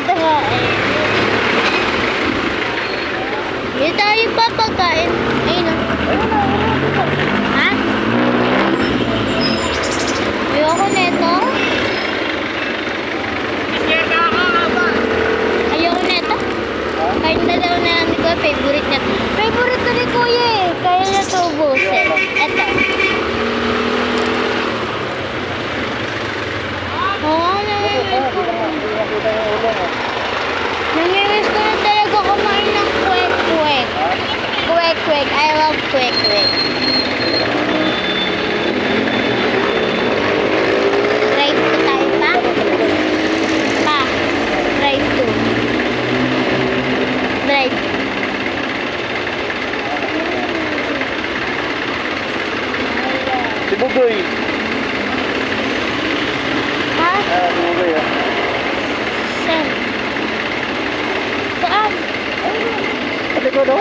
Ito nga eh. Hindi tayo papagkain. Ayun o. Ha? Ayoko neto. Ayoko neto. Kain na daw na ni Kuya. Favorite niya. Favorite to ni Kuya eh. Kaya na ito ubusin. Ito. Oo, namimiss ko. Namimiss ko na talaga kumain ng kwek-kwek. Kwek-kwek. I love kwek-kwek. Drive to tayo pa? Pa. Drive to. Drive. Si Bugoy. Ha? Si Bugoy ah. Saan? Saan? Ano ko no?